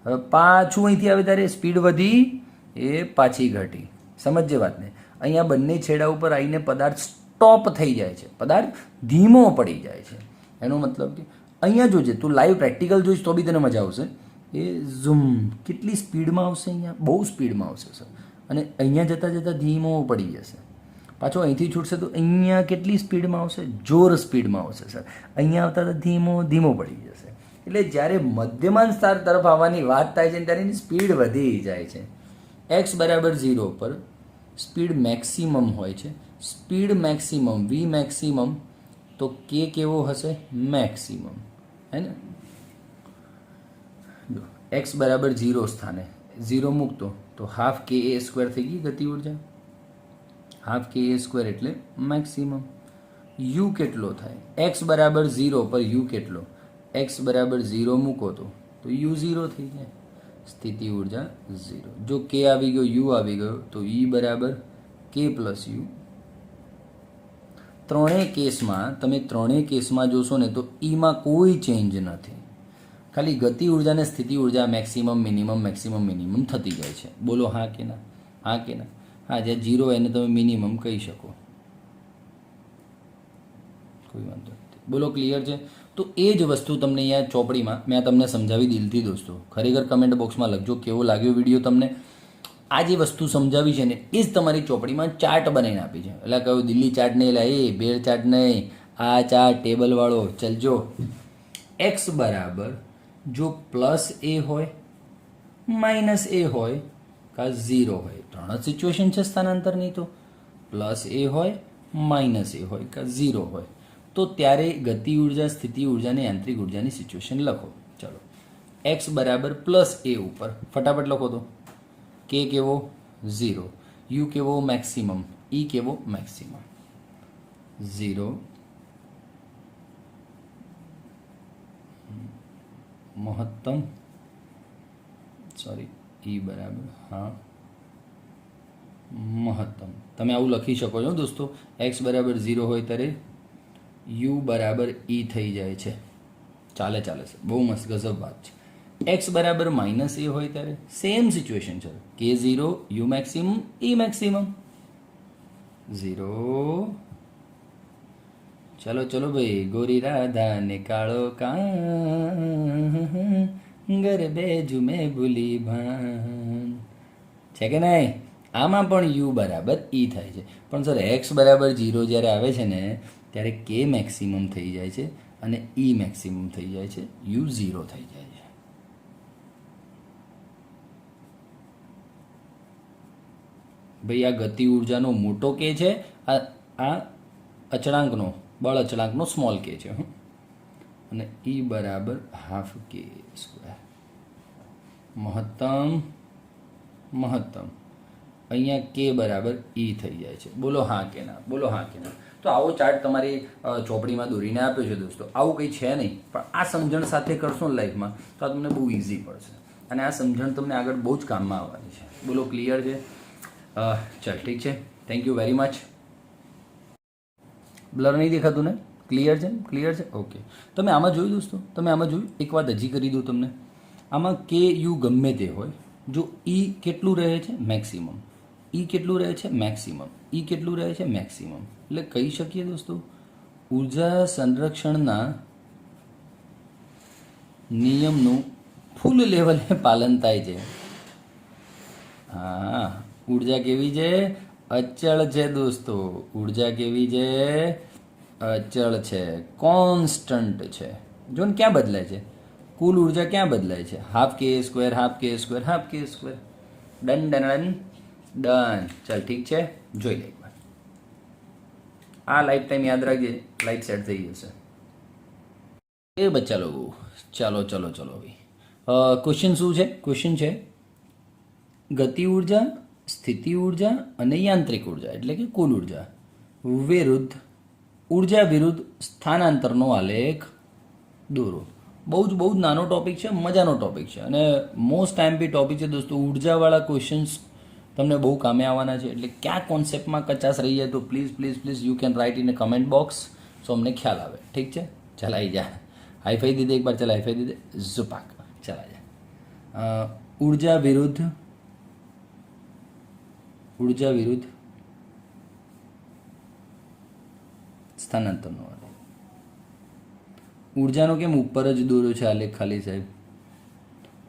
હવે પાછું અહીંથી આવે ત્યારે સ્પીડ વધી એ પાછી ઘટી. સમજજે વાતને. અહીંયા બંને છેડા ઉપર આવીને પદાર્થ સ્ટોપ થઈ જાય છે, પદાર્થ ધીમો પડી જાય છે. એનો મતલબ કે અહીંયા જોજે, તું લાઈવ પ્રેક્ટિકલ જોઈશ તો બી તને મજા આવશે. એ ઝૂમ કેટલી સ્પીડમાં આવશે, અહીંયા બહુ સ્પીડમાં આવશે સર, અને અહીંયા જતાં જતાં ધીમો પડી જશે. પાછો અહીંથી છૂટશે તો અહીંયા કેટલી સ્પીડમાં આવશે? જોર સ્પીડમાં આવશે સર. અહીંયા આવતા તો ધીમો ધીમો પડી જશે. એટલે જ્યારે મધ્યમાન સ્થાન તરફ આવવાની વાત થાય છે ત્યારે એની સ્પીડ વધી જાય છે. x બરાબર 0 પર સ્પીડ મેક્સિમમ હોય છે. સ્પીડ મેક્સિમમ v મેક્સિમમ, તો k કેવો હશે? મેક્સિમમ, હે ને? જો x બરાબર 0 સ્થાને 0 મૂકતો તો હાફ કે એ સ્ક્વેર થઈ ગઈ ગતિ ઉર્જા. હાફ કે એ સ્ક્વેર એટલે મેક્સિમમ. u કેટલો થાય? x બરાબર 0 પર u કેટલો? x બરાબર 0 મૂકો તો u 0 થઈ જાય, સ્થિતિ ઉર્જા 0. જો k આવી ગયો, u આવી ગયો, તો E બરાબર k પ્લસ યુ. ત્રણેય કેસમાં જોશો ને તો ઈમાં કોઈ ચેન્જ નથી, ખાલી ગતિ ઉર્જા અને સ્થિતિ ઉર્જા મેક્સિમમ મિનિમમ થતી જાય છે. બોલો હા કે ના? હા કે ના? હા, જ્યાં 0 એને તમે મિનિમમ કહી શકો. કોઈ વાંધો નથી. બોલો ક્લિયર છે? તો એ જ વસ્તુ તમને અહીંયા ચોપડીમાં મેં તમને સમજાવી દિલથી દોસ્તો. ખરેખર કમેન્ટ બોક્સમાં લખજો કેવો લાગ્યો વિડીયો તમને. આ જે વસ્તુ સમજાવી છે ને એ જ તમારી ચોપડીમાં ચાર્ટ બનાવીને આપી છે. એટલે કહ્યું દિલ્હી ચાર્ટ નહીં, એટલે એ બેડ ચાર્ટ નહીં, આ ચાર્ટ ટેબલવાળો. ચલજો, એક્સ બરાબર જો પ્લસ એ હોય, માઇનસ એ હોય કાં 0 હોય, 3 જ સિચ્યુએશન છે સ્થાનાંતરની. તો પ્લસ એ હોય, માઇનસ એ હોય કાં 0 હોય, તો ત્યારે ગતિ ઉર્જા, સ્થિતિ ઉર્જા અને યાંત્રિક ઉર્જાની સિચ્યુએશન લખો. ચલો, એક્સ બરાબર પ્લસ એ ઉપર ફટાફટ લખો. તો કે કેવો 0, યુ કેવો મેક્સિમમ, ઈ કેવો મેક્સિમમ. 0 મહત્તમ, સોરી ઈ બરાબર હા મહત્તમ. તમે આવું લખી શકો છો દોસ્તો. એક્સ બરાબર 0 હોય ત્યારે યુ બરાબર ઈ થઈ જાય છે. ચાલે છે, બહુ મસ્ત ગજબ વાત છે. એક્સ બરાબર માઇનસ એ હોય ત્યારે સેમ સિચ્યુએશન છે. કે 0, યુ મેક્સિમમ, ઈ મેક્સિમમ. 0 ચલો ચલો ભાઈ, ગોરી રાધા ને કાળો કાન, ગરબે ઝુમે ભૂલી ભાન. છે કે નહીં? આમાં પણ યુ બરાબર ઈ થાય છે. પણ સર એક્સ બરાબર 0 જ્યારે આવે છે ને ત્યારે કે મેક્સિમમ થઈ જાય છે અને ઈ મેક્સિમમ થઈ જાય છે, યુ 0 થઈ જાય છે. ભાઈ આ ગતિ ઉર્જાનો મોટો કે છે, આ અચળાંકનો, બળ અચળાંકનો સ્મોલ કે છે. અને ઈ બરાબર હાફ કે સ્ક્વેર. મહત્તમ મહત્તમ, અહીંયા કે બરાબર ઈ થઈ જાય છે. બોલો હા કે ના, બોલો હા કે ના. તો આવો ચાર્ટ તમારી ચોપડીમાં દોરીને આપ્યો છે દોસ્તો. આવું કંઈ છે નહીં, પણ આ સમજણ સાથે કરશો ને લાઈફમાં તો આ તમને બહુ ઇઝી પડશે અને આ સમજણ તમને આગળ બહુ જ કામમાં આવવાની છે. બોલો ક્લિયર છે? ચાલ ઠીક છે, thank you very much. Blur નહીં દેખાતું ને? ક્લિયર છે? ક્લિયર છે, ઓકે. તમે આમાં જોયું દોસ્તો, તમે આમાં જોયું? એક વાત હજી કરી દઉં તમને. આમાં કે યુ ગમે તે હોય, જો ઈ કેટલું રહે છે? મેક્સિમમ. ઈ કેટલું રહે છે? મેક્સિમમ. ઈ કેટલું રહે છે? મેક્સિમમ. એટલે કહી શકીએ દોસ્તો ઉર્જા સંરક્ષણના નિયમનું ફૂલ લેવલે પાલન થાય છે. હા, ઉર્જા કેવી છે? અચળ છે દોસ્તો. ઉર્જા કેવી છે? અચળ છે, કોન્સ્ટન્ટ છે. જો ને ક્યાં બદલાય છે? કુલ ઉર્જા ક્યાં બદલાય છે? હાફ કે સ્ક્વેર, હાફ કે સ્ક્વેર, હાફ કે square. Done done done done. ચાલ ઠીક છે, જોઈ લે એકવાર. આ લાઈફ ટાઈમ યાદ રાખજે, લાઈફ સેટ થઈ જશે. એ બચ્ચા લોકો, ચાલો ચલો ચલો ભાઈ. ક્વેશ્ચન શું છે? ક્વેશ્ચન છે ગતિ ઉર્જા, સ્થિતિ ઉર્જા અને યાંત્રિક ઉર્જા એટલે કે કુલ ઉર્જા વિરુદ્ધ ઉર્જા વિરુદ્ધ સ્થાનાંતરનો આલેખ દોરો. બહુ જ નાનો ટોપિક છે, મજાનો ટોપિક છે અને મોસ્ટ ટાઈમ ટોપિક છે દોસ્તો. ઉર્જાવાળા ક્વેશ્ચન્સ તમને બહુ કામે આવવાના છે. એટલે ક્યાં કોન્સેપ્ટમાં કચાશ રહી જાય તો please please please you can write in a comment box, so અમને ખ્યાલ આવે. ઠીક છે, ચાલ આવી જા. હાઈફાઈ દીધે એક બાર, ચાલ હાઈફાઈ દીધે ઝુપાક. ચાલ આ જા. ઉર્જા વિરુદ્ધ સ્થાનાંતરનો આલેખ. ઉર્જાનો કેમ ઉપર જ દોર્યો છે આલેખ ખાલી સાહેબ?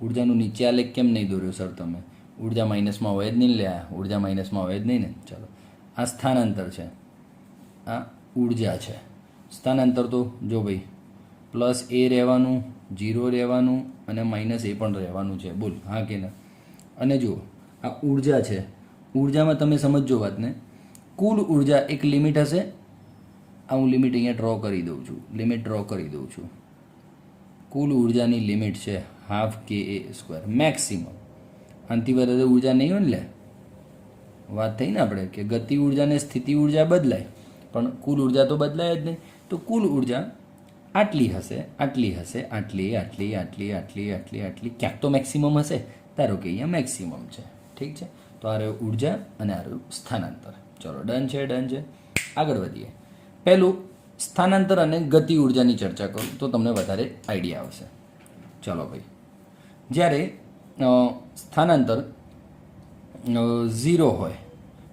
ઉર્જાનું નીચે આલેખ કેમ નહીં દોર્યો સર તમે? ઉર્જા માઇનસમાં હોય જ નહીં લે, ઉર્જા માઇનસમાં હોય જ નહીં ને. ચાલો, આ સ્થાનાંતર છે, આ ઉર્જા છે. સ્થાનાંતર તો જો ભાઈ પ્લસ એ રહેવાનું, 0 રહેવાનું અને માઇનસ એ પણ રહેવાનું છે. બોલ હા કે ના? અને જુઓ આ ઉર્જા છે. ઉર્જામાં તમે સમજો વાતને. કુલ ઉર્જા એક લિમિટ હશે. આ હું લિમિટ અહીંયા ડ્રો કરી દઉં છું, લિમિટ ડ્રો કરી દઉં છું. કુલ ઉર્જાની લિમિટ છે હાફ કે એ સ્ક્વેર મેક્સિમમ. આનાથી વધારે ઉર્જા નહીં હોય ને લે. વાત થઈ ને આપણે કે ગતિ ઉર્જા ને સ્થિતિ ઉર્જા બદલાય પણ કુલ ઉર્જા તો બદલાય જ નહીં. તો કુલ ઉર્જા આટલી હશે, આટલી હશે, આટલી આટલી આટલી આટલી આટલી આટલી, ક્યાંક તો મેક્સિમમ હશે. ધારો કે અહીંયા મેક્સિમમ છે. ઠીક છે, તો આ રહ્યું ઉર્જા અને આ રહ્યું સ્થાનાંતર. ચલો ડન છે, ડન છે. આગળ વધીએ. પહેલું સ્થાનાંતર અને ગતિ ઉર્જાની ચર્ચા કરું તો તમને વધારે આઈડિયા આવશે. ચલો ભાઈ, જ્યારે સ્થાનાંતર 0 હોય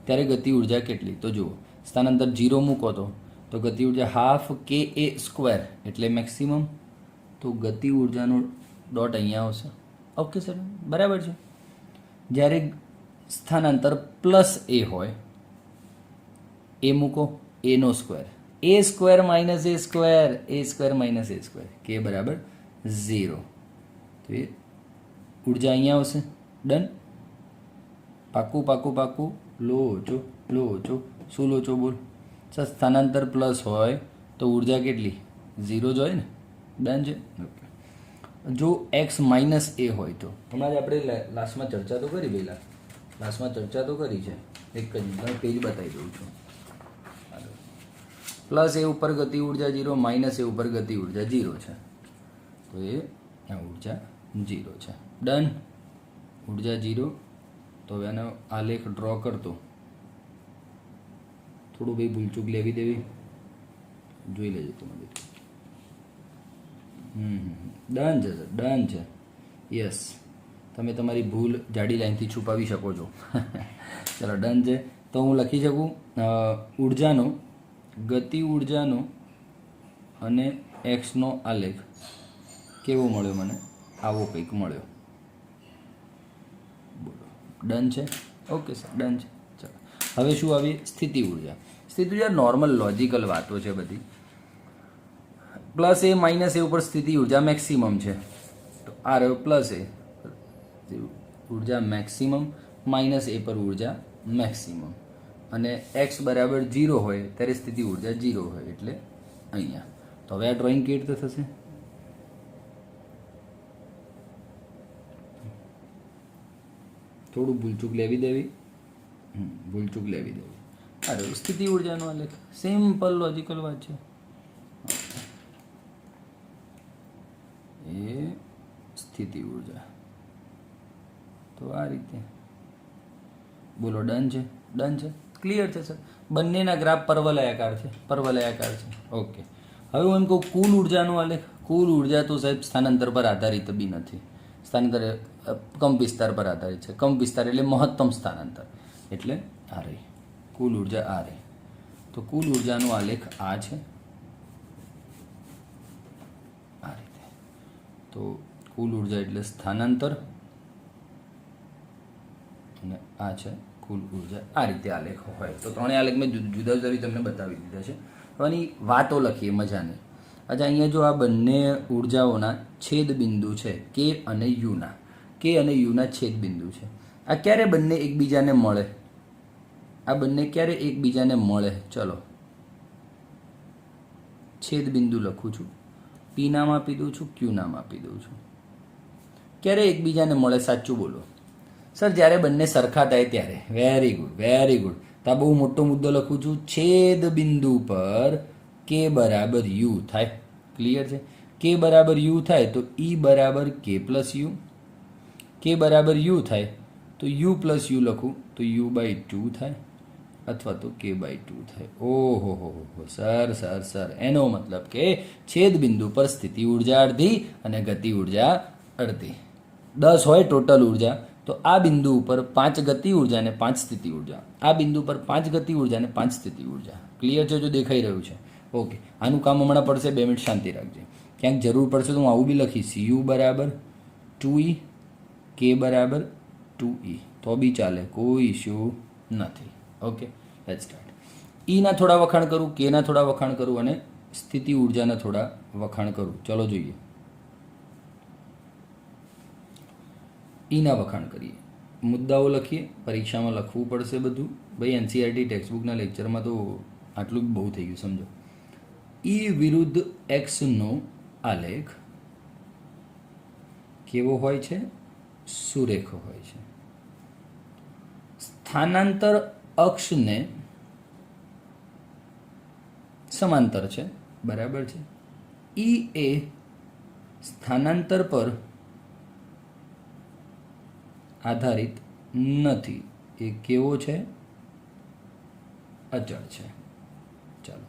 ત્યારે ગતિ ઉર્જા કેટલી? તો જુઓ, સ્થાનાંતર 0 મૂકો તો તો ગતિ ઉર્જા હાફ કે એ સ્ક્વેર એટલે મેક્સિમમ. તો ગતિ ઉર્જાનો ડોટ અહીંયા આવશે. ઓકે સર, બરાબર છે. જ્યારે સ્થાનાંતર પ્લસ એ હોય, એ મૂકો, એનો square, A square minus A square, A square minus A square, કે બરાબર 0. તો એ ઉર્જા અહીંયા આવશે. ડન. પાકું પાકું પાકું. લોચો લોચો. શું લોચો બોલ? સર સ્થાનાંતર પ્લસ હોય તો ઉર્જા કેટલી? 0 જ હોય ને. ડન છે. ઓકે. જો એક્સ માઇનસ એ હોય તો હમણાં જ આપણે લાસ્ટમાં ચર્ચા તો કરી પહેલાં, લાસ્ટમાં ચર્ચા તો કરી છે. એક જ પેજ બતાવી દઉં છું. પ્લસ એ ઉપર ગતિ ઉર્જા 0, માઇનસ એ ઉપર ગતિ ઉર્જા 0 છે. તો એ આ ઉર્જા 0 છે. ડન. ઉર્જા 0. તો હવે આનો આલેખ ડ્રો કરતો થોડું ભાઈ ભૂલચૂક લેવી દેવી જોઈ લેજો તમે બધું. ડન છે સર, ડન છે. યસ, તમે તમારી ભૂલ જાડી લાઈનથી છુપાવી શકો છો. ચલો ડન છે. તો હું લખી શકું ઉર્જાનો, ગતિ ઉર્જાનો અને એક્સનો આલેખ કેવો મળ્યો મને? આવો કંઈક મળ્યો. બોલો, ડન છે? ઓકે સર, ડન છે. ચાલો હવે શું આવી? સ્થિતિ ઉર્જા. સ્થિતિ ઉર્જા નોર્મલ લોજિકલ વાતો છે બધી. પ્લસ એ માઇનસ એ ઉપર સ્થિતિ ઉર્જા મેક્સિમમ છે. તો આ રહ્યો પ્લસ એ ઉર્જા મેક્સિમમ, માઇનસ એ પર ઉર્જા મેક્સિમમ, અને એક્સ બરાબર 0 હોય ત્યારે સ્થિતિ ઉર્જા 0 હોય એટલે અહીંયા. તો હવે આ ડ્રોઈંગ કેવી રીતે થશે? થોડું ભૂલચૂક લેવી દેવી, ભૂલચૂક લેવી દેવી. અરે સ્થિતિ ઉર્જાનો આલેખ સિમ્પલ લોજિકલ વાત છે. એ સ્થિતિ ઉર્જા તો આ રીતે. બોલો, ડન છે? ડન છે? ક્લિયર છે સર? બંનેના ગ્રાફ પરવલયાકાર છે, પરવલયાકાર છે. ઓકે. હવે હું એમ કહું કુલ ઉર્જાનો આલેખ. કુલ ઉર્જા તો સાહેબ સ્થાનાંતર પર આધારિત બી નથી. સ્થાનાંતર કંપ વિસ્તાર પર આધારિત છે. કંપ વિસ્તાર એટલે મહત્તમ સ્થાનાંતર, એટલે આ રહી કુલ ઉર્જા. આ રહી. તો કુલ ઉર્જાનો આલેખ આ છે, આ રીતે. તો કુલ ઉર્જા એટલે સ્થાનાંતર, અને આ છે કુલ ઉર્જા. આ રીતે આલેખ હોય. તો ત્રણેય આલેખ મેં જુદા જુદા તમને બતાવી દીધા છે. આની વાતો લખીએ મજાની. અચ્છા, અહીંયા જો આ બંને ઉર્જાઓના છેદ બિંદુ છે, કે અને યુના, કે અને યુના છેદ બિંદુ છે. આ ક્યારે બંને એકબીજાને મળે? આ બંને ક્યારે એકબીજાને મળે? ચલો, છેદ બિંદુ લખું છું, પી નામ આપી દઉં છું, ક્યુ નામ આપી દઉં છું. ક્યારે એકબીજાને મળે? સાચું બોલો સર, જ્યારે બંને સરખા થાય ત્યારે. Very good, very good. તો આ બહુ મોટો મુદ્દો લખું છું. છેદ બિંદુ પર કે બરાબર યુ થાય. ક્લિયર છે? કે બરાબર યુ થાય તો ઈ બરાબર કે પ્લસ યુ. કે બરાબર યુ થાય તો યુ પ્લસ યુ લખું તો યુ બાય 2 થાય, અથવા તો કે બાય 2 થાય. ઓહો હો સર સર સર, એનો મતલબ કે છેદ બિંદુ પર સ્થિતિ ઉર્જા અડધી અને ગતિ ઉર્જા અડધી. 10 હોય ટોટલ ઉર્જા, તો આ બિંદુ ઉપર 5 ગતિ ઉર્જા અને 5 સ્થિતિ ઉર્જા. આ બિંદુ પર 5 ગતિ ઉર્જા અને 5 સ્થિતિ ઉર્જા. ક્લિયર છે? જો દેખાઈ રહ્યું છે? ઓકે. આનું કામ હમણાં પડશે, 2 મિનિટ શાંતિ રાખજે. ક્યાંક જરૂર પડશે તો હું આવું બી લખીશ, યુ બરાબર 2e, કે બરાબર 2e, તો બી ચાલે, કોઈ ઇશ્યુ નથી. Okay, let's start. ઈના થોડા વખાણ કરું, કેના થોડા વખાણ કરું, અને સ્થિતિ ઉર્જાના થોડા વખાણ કરું. ચલો જોઈએ. ઈના વખાણ કરીએ, મુદ્દાઓ લખીએ. પરીક્ષામાં લખવું પડશે બધું ભાઈ. એનસીઆરટી ટેક્સ્ટબુકના લેક્ચરમાં તો આટલું જ બહુ થઈ ગયું, સમજો. ઈ વિરુદ્ધ એક્સનો આલેખ કેવો હોય છે? સુરેખ હોય છે. સ્થાનાંતર અક્ષને સમાંતર છે, બરાબર છે. ઈ એ સ્થાનાંતર પર આધારિત નથી. એ કેવો છે? અચળ છે. ચાલો,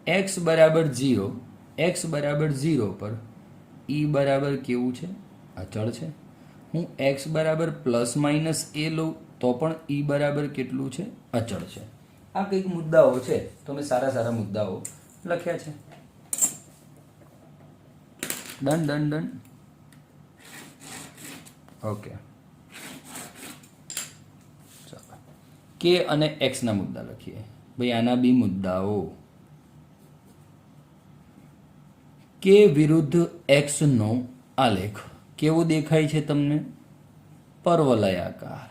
એક્સ બરાબર 0, એક્સ બરાબર 0 પર ઈ બરાબર કેવું છે? અચળ છે. હું એક્સ બરાબર પ્લસ માઇનસ એ લઉં તો પણ ઈ બરાબર કેટલું છે? અચળ છે. આ કંઈક મુદ્દાઓ છે, તમે સારા સારા મુદ્દાઓ લખ્યા છે. Done done done. ઓકે, ચાલો કે અને એક્સના મુદ્દા લખીએ. ભાઈ આના બી મુદ્દાઓ. કે વિરુદ્ધ એક્સનો આલેખ કેવો દેખાય છે તમને? પરવલયાકાર.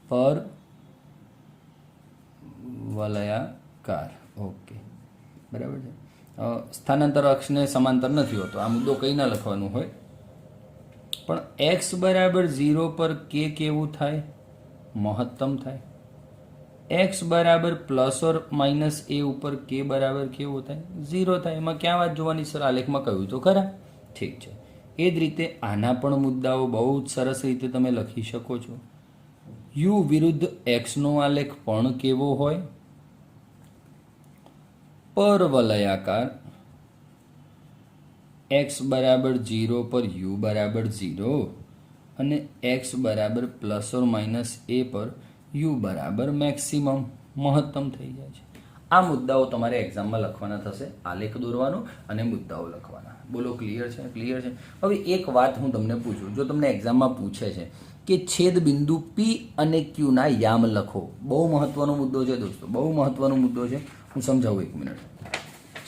પરવલયાકાર. ઓકે, બરાબર છે. સ્થાનાંતર અક્ષને સમાંતર નથી હોતો, આ મુદ્દો કંઈ ના લખવાનું હોય. પણ એક્સ બરાબર 0 પર કે કેવું થાય? મહત્તમ થાય. એક્સ બરાબર પ્લસ ઓર માઇનસ એ ઉપર કે બરાબર કેવું થાય? 0 થાય. એમાં ક્યાં વાત જોવાની સર? આલેખમાં કહ્યું તો ખરા. ઠીક છે. એ જ રીતે આના પણ મુદ્દાઓ બહુ જ સરસ રીતે તમે લખી શકો છો. યુ વિરુદ્ધ એક્સનો આલેખ પણ કેવો હોય? પરવલયાકાર. એક્સ બરાબર 0 પર યુ બરાબર 0 અને એક્સ બરાબર પ્લસ ઓર માઇનસ એ પર યુ બરાબર મેક્સિમમ, મહત્તમ થઈ જાય છે. આ મુદ્દાઓ તમારે એક્ઝામમાં લખવાના થશે. આલેખ દોરવાનો અને મુદ્દાઓ લખવાના. બોલો, ક્લિયર છે? ક્લિયર છે. હવે એક વાત હું તમને પૂછું, જો તમને એક્ઝામમાં પૂછે છે કે છેદ બિંદુ પી અને ક્યુના યામ લખો, બહુ મહત્વનો મુદ્દો છે દોસ્તો, બહુ મહત્વનો મુદ્દો છે. હું સમજાવું, એક મિનિટ.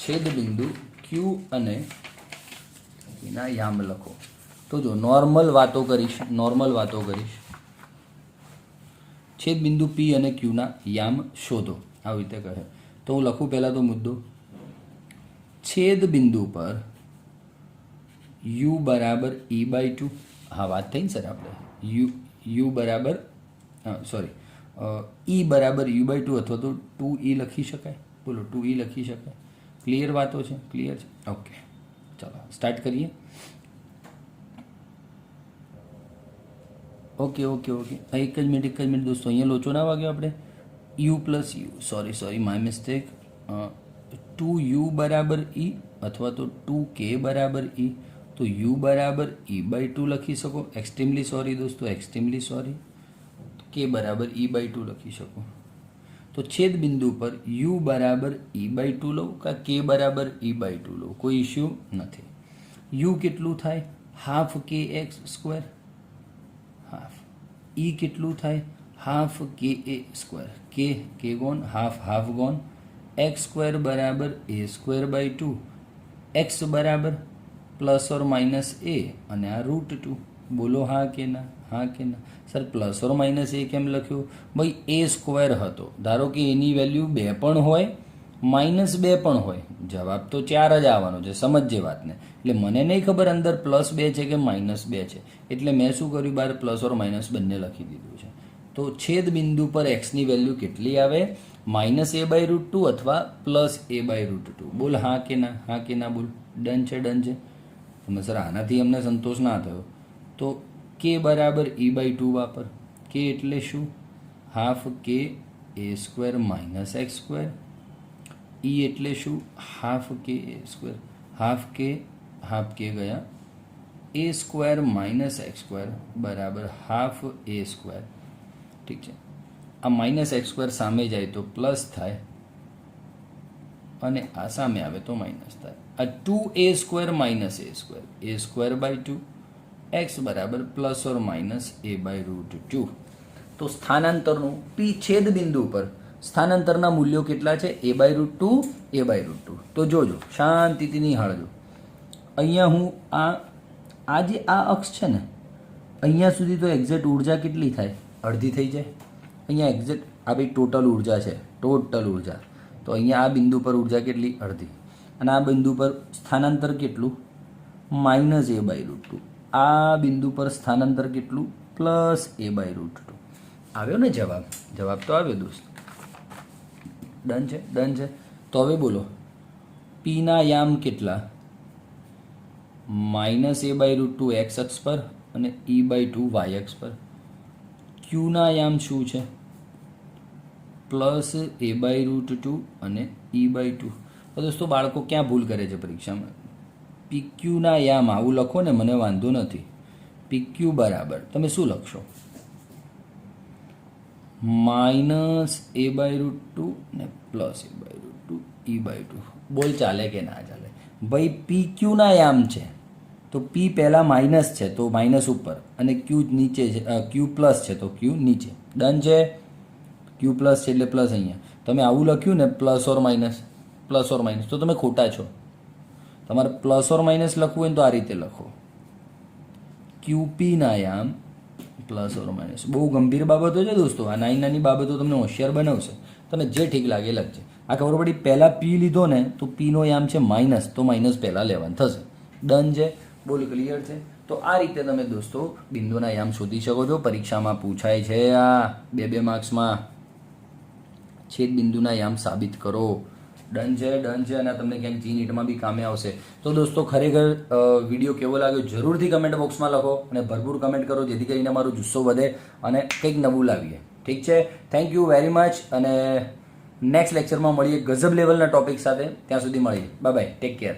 છેદ બિંદુ ક્યુ અને એના યામ લખો. તો જો નોર્મલ વાતો કરીશ, નોર્મલ વાતો કરીશ. છેદ બિંદુ પી અને ક્યુના યામ શોધો, આવી રીતે કહે તો હું લખું પહેલાં તો મુદ્દો. છેદ બિંદુ પર યુ બરાબર E/2. હા, વાત થઈ ને સર આપણે. યુ બરાબર સોરી E બરાબર U/2 અથવા તો 2E લખી શકાય. બોલો, 2E લખી શકાય. ક્લિયર વાતો છે? ક્લિયર છે. ઓકે, ચાલો સ્ટાર્ટ કરીએ. ઓકે ઓકે ઓકે, એક જ મિનિટ દોસ્તો, અહીંયા લોચો ના વાગ્યો આપણે. You plus you, sorry my mistake. 2U બરાબર E અથવા તો 2K બરાબર E. તો U બરાબર E/2 લખી શકો. એક્સ્ટ્રીમલી સોરી દોસ્તો, એક્સ્ટ્રીમલી સોરી. K બરાબર E/2 લખી શકો. તો છેદ બિંદુ પર U બરાબર E/2 લો કે K બરાબર E/2 લો, કોઈ ઇશ્યુ નથી. U કેટલું થાય? Half KX square. Half. E કેટલું થાય? Half KA square. K gone, half gone. X square બરાબર A²/2. એક્સ બરાબર પ્લસ ઓર માઇનસ એ અને આ √2. બોલો હા કે ના? હા કે ના? સર પ્લસ ઓર માઇનસ એ કેમ લખ્યું? ભાઈ A² હતો, ધારો કે એની વેલ્યુ 2 પણ હોય, -2 પણ હોય, જવાબ તો 4 જ આવવાનો છે. સમજજે વાતને. એટલે મને નહીં ખબર અંદર +2 છે કે -2 છે, એટલે મેં શું કર્યું, બહાર પ્લસ ઓર માઇનસ બંને લખી દીધું છે. તો છેદ બિંદુ પર એક્સની વેલ્યુ કેટલી આવે? -A/√2 અથવા +A/√2. બોલ હા કે ના? હા કે ના? બોલ. ડન છે? ડન છે? તમે સર આનાથી અમને સંતોષ ના થયો તો K બરાબર E/2 વાપર. K એટલે શું? Half KA² -X². E એટલે શું? Half KA². હાફ K ગયા. A² -X² બરાબર હાફ A². ઠીક છે. આ -X² સામે જાય તો પ્લસ થાય અને આ સામે આવે તો માઇનસ થાય. આ 2A² -A², A²/2. x બરાબર પ્લસ ઓર માઇનસ A/√2. તો સ્થાનાંતરનું પી છેદ બિંદુ પર સ્થાનાંતરના મૂલ્યો કેટલા છે? A/√2, A/√2. તો જોજો, શાંતિથી નિહાળજો. અહીંયા હું આ જે આ અક્ષ છે ને, અહીંયા સુધી તો એક્ઝેક્ટ ઉર્જા કેટલી થાય? અડધી થઈ જાય. અહીંયા એક્ઝેક્ટ આ ભાઈ ટોટલ ઉર્જા છે, ટોટલ ઉર્જા. તો અહીંયા આ બિંદુ પર ઉર્જા કેટલી? અડધી. અને આ બિંદુ પર સ્થાનાંતર કેટલું? -A/√2. આ બિંદુ પર સ્થાનાંતર કેટલું? +A/√2. આવ્યો ને જવાબ? જવાબ તો આવ્યો દોસ્ત. ડન છે? ડન છે. તો હવે બોલો, પીના યામ કેટલા? -A/√2 x અક્ષ પર અને E/2 y અક્ષ પર. ક્યુના યામ શું છે? +A/√2 અને E/2. તો દોસ્તો બાળકો ક્યાં ભૂલ કરે છે પરીક્ષામાં? PQના યામ આવું લખો ને, મને વાંધો નથી. PQ બરાબર તમે શું લખશો? -A/√2 ને +A/√2 E/2 બોલ ચાલે કે ના ચાલે? ભાઈ પી ક્યુના યામ છે તો પી પહેલાં માઇનસ છે તો માઇનસ ઉપર અને ક્યુ નીચે છે, ક્યુ પ્લસ છે તો ક્યુ નીચે. ડન છે. ક્યુ પ્લસ છે એટલે પ્લસ અહીંયા. તમે આવું લખ્યું ને પ્લસ ઓર માઇનસ તો તમે ખોટા છો. તમારે પ્લસ ઓર માઇનસ લખવું હોય ને તો આ રીતે લખો, ક્યુપીના યામ પ્લસ ઓર માઇનસ. બહુ ગંભીર બાબતો છે દોસ્તો. આ નાની નાની બાબતો તમને હોશિયાર બનાવશે. તમે જે ઠીક લાગે લખજે. આ ખબર પડી, પહેલાં પી લીધો ને તો પીનો યામ છે માઇનસ, તો માઇનસ પહેલાં લેવાનું થશે. ડન છે. બોલ ક્લિયર છે? તો આ રીતે તમે દોસ્તો બિંદુના યામ શોધી શકો છો. પરીક્ષામાં પૂછાય છે આ 2 માર્ક્સમાં. છેદ બિંદુના યામ સાબિત કરો. ડન છે. અને તમને ક્યાંક G-NEET-માં બી કામે આવશે. તો દોસ્તો ખરેખર વિડીયો કેવો લાગ્યો જરૂરથી કમેન્ટ બોક્સમાં લખો અને ભરપૂર કમેન્ટ કરો, જેથી કરીને અમારો જુસ્સો વધે અને કંઈક નવું લાવીએ. ઠીક છે? Thank you very much. અને નેક્સ્ટ લેક્ચરમાં મળીએ ગજબ લેવલના ટોપિક સાથે. ત્યાં સુધી મળીએ. Bye bye. Take care.